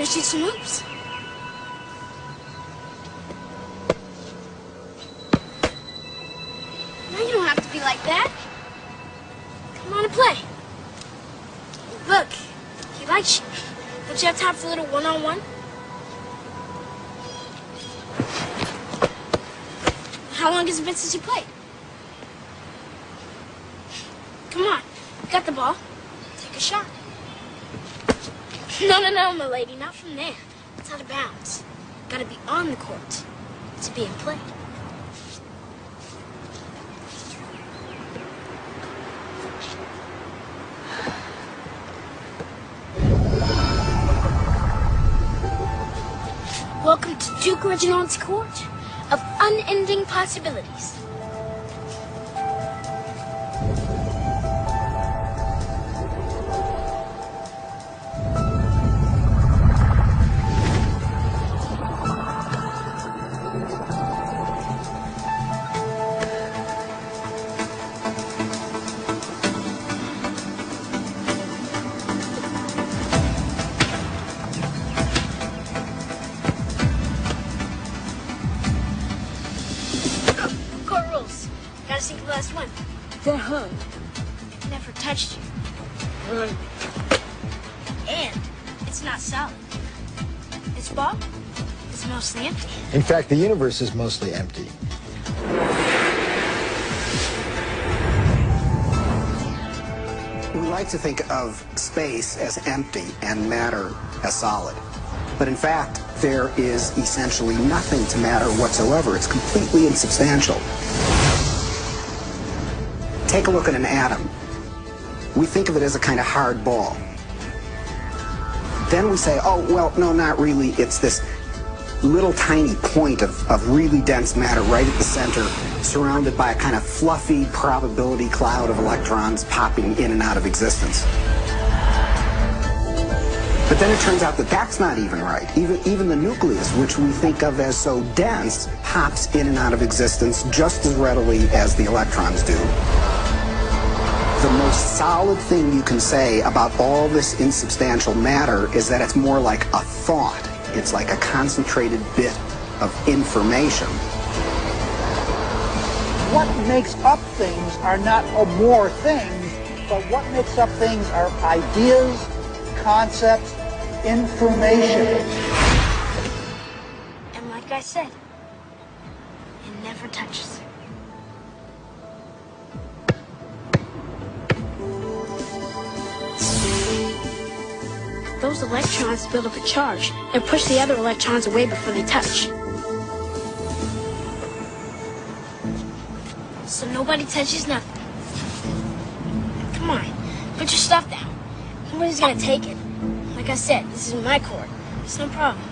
to shoot some hoops. No, you don't have to be like that. Come on and play. Look, he likes you. Don't you have time for a little one-on-one? How long has it been since you played? Come on, you got the ball. Take a shot. No, my lady, not from there. It's out of bounds. Gotta be on the court to be in play. Welcome to Duke Reginald's court of unending possibilities. Gotta sink the last one. For her. Never touched you. Right. And it's not solid. This ball is mostly empty. In fact, the universe is mostly empty. We like to think of space as empty and matter as solid. But in fact, there is essentially nothing to matter whatsoever. It's completely insubstantial. Take a look at an atom. We think of it as a kind of hard ball. Then we say, oh, well, no, not really. It's this little tiny point of really dense matter right at the center, surrounded by a kind of fluffy probability cloud of electrons popping in and out of existence. But then it turns out that that's not even right. Even the nucleus, which we think of as so dense, pops in and out of existence just as readily as the electrons do. The most solid thing you can say about all this insubstantial matter is that it's more like a thought. It's like a concentrated bit of information. What makes up things are not more things, but what makes up things are ideas, concepts, information. And like I said, it never touches. Those electrons build up a charge and push the other electrons away before they touch. So nobody touches nothing. Come on, put your stuff down. Nobody's gonna take it. Like I said, this is my court. It's no problem.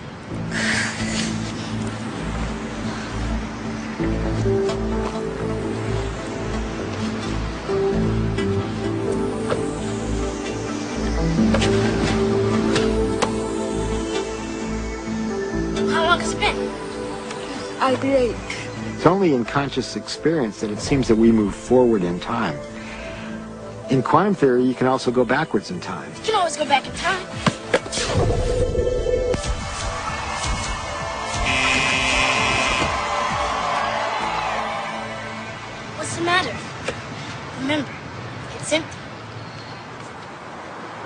How long has it been? I believe. It's only in conscious experience that it seems that we move forward in time. In quantum theory, you can also go backwards in time. You can always go back in time. What's the matter? Remember, it's empty.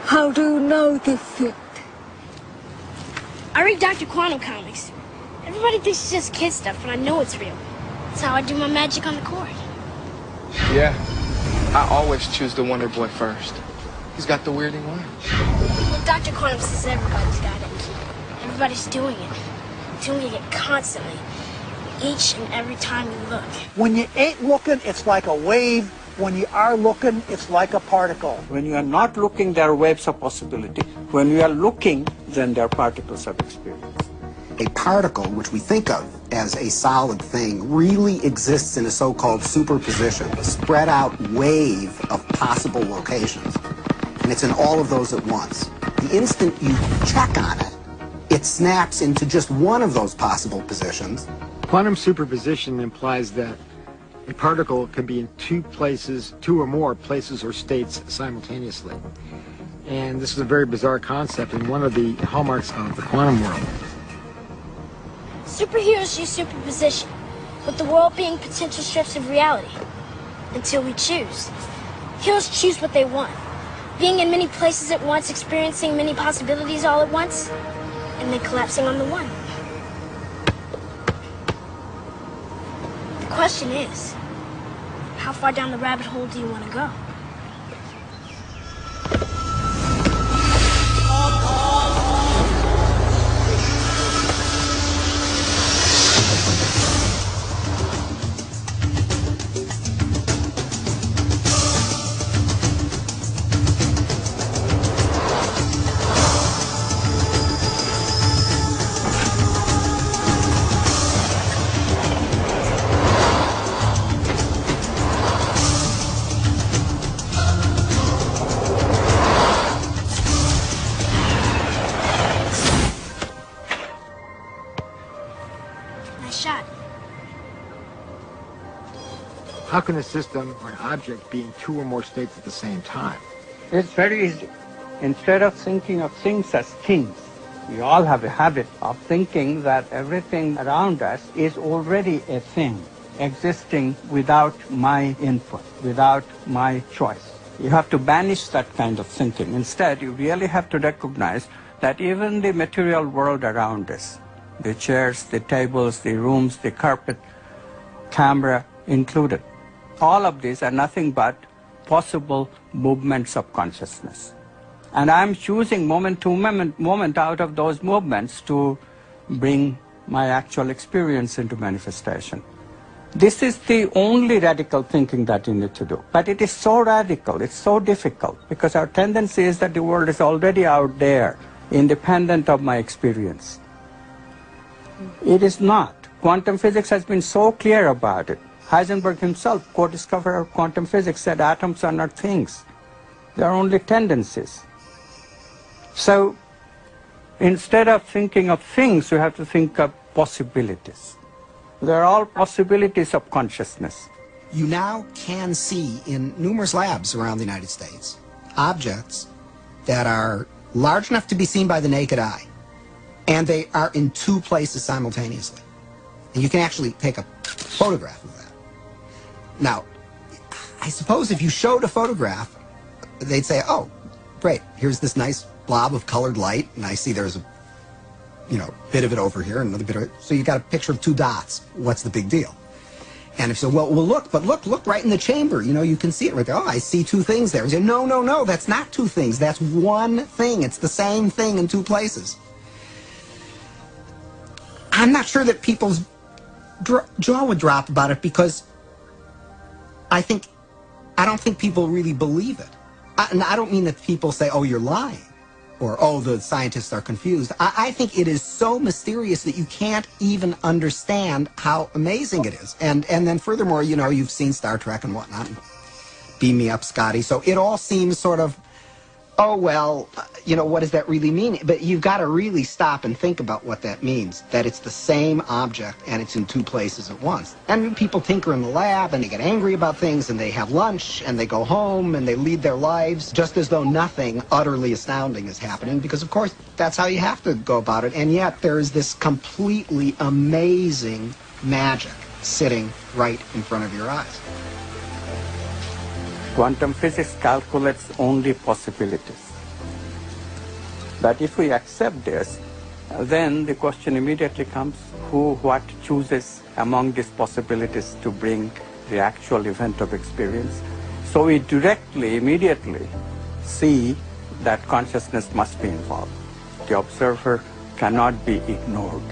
How do you know this shit? I read Dr. Quantum comics. Everybody thinks it's just kid stuff, but I know it's real. That's how I do my magic on the court. Yeah, I always choose the Wonder Boy first. He's got the weirding line. Well, Dr. Quantum says everybody's got it. Everybody's doing it constantly. Each and every time you look. When you ain't looking, it's like a wave. When you are looking, it's like a particle. When you are not looking, there are waves of possibility. When you are looking, then there are particles of experience. A particle, which we think of as a solid thing, really exists in a so-called superposition, a spread out wave of possible locations. And it's in all of those at once. The instant you check on it, it snaps into just one of those possible positions. Quantum superposition implies that a particle can be in two or more places or states simultaneously. And this is a very bizarre concept and one of the hallmarks of the quantum world. Superheroes use superposition, with the world being potential strips of reality, until we choose. Heroes choose what they want, being in many places at once, experiencing many possibilities all at once, and then collapsing on the one. The question is, how far down the rabbit hole do you want to go? How can a system or an object be in two or more states at the same time? It's very easy. Instead of thinking of things as things, we all have a habit of thinking that everything around us is already a thing, existing without my input, without my choice. You have to banish that kind of thinking. Instead, you really have to recognize that even the material world around us, the chairs, the tables, the rooms, the carpet, camera included, all of these are nothing but possible movements of consciousness. And I'm choosing moment to moment out of those movements to bring my actual experience into manifestation. This is the only radical thinking that you need to do. But it is so radical, it's so difficult, because our tendency is that the world is already out there, independent of my experience. It is not. Quantum physics has been so clear about it. Heisenberg himself, co-discoverer of quantum physics, said atoms are not things. They are only tendencies. So instead of thinking of things, you have to think of possibilities. They are all possibilities of consciousness. You now can see in numerous labs around the United States objects that are large enough to be seen by the naked eye, and they are in two places simultaneously. And you can actually take a photograph of that. Now, I suppose if you showed a photograph, they'd say, oh, great, here's this nice blob of colored light, and I see there's a, bit of it over here, and another bit of it. So you got a picture of two dots. What's the big deal? And if so, well, look right in the chamber. You can see it right there. Oh, I see two things there. And you say, no, that's not two things. That's one thing. It's the same thing in two places. I'm not sure that people's jaw would drop about it, because I don't think people really believe it. And I don't mean that people say, oh, you're lying, or, oh, the scientists are confused. I think it is so mysterious that you can't even understand how amazing it is. And then furthermore, you've seen Star Trek and whatnot. Beam me up, Scotty. So it all seems sort of, oh, well, what does that really mean? But you've got to really stop and think about what that means, that it's the same object and it's in two places at once. And people tinker in the lab and they get angry about things and they have lunch and they go home and they lead their lives just as though nothing utterly astounding is happening, because, of course, that's how you have to go about it. And yet there is this completely amazing magic sitting right in front of your eyes. Quantum physics calculates only possibilities. But if we accept this, then the question immediately comes, what chooses among these possibilities to bring the actual event of experience? So we immediately see that consciousness must be involved. The observer cannot be ignored.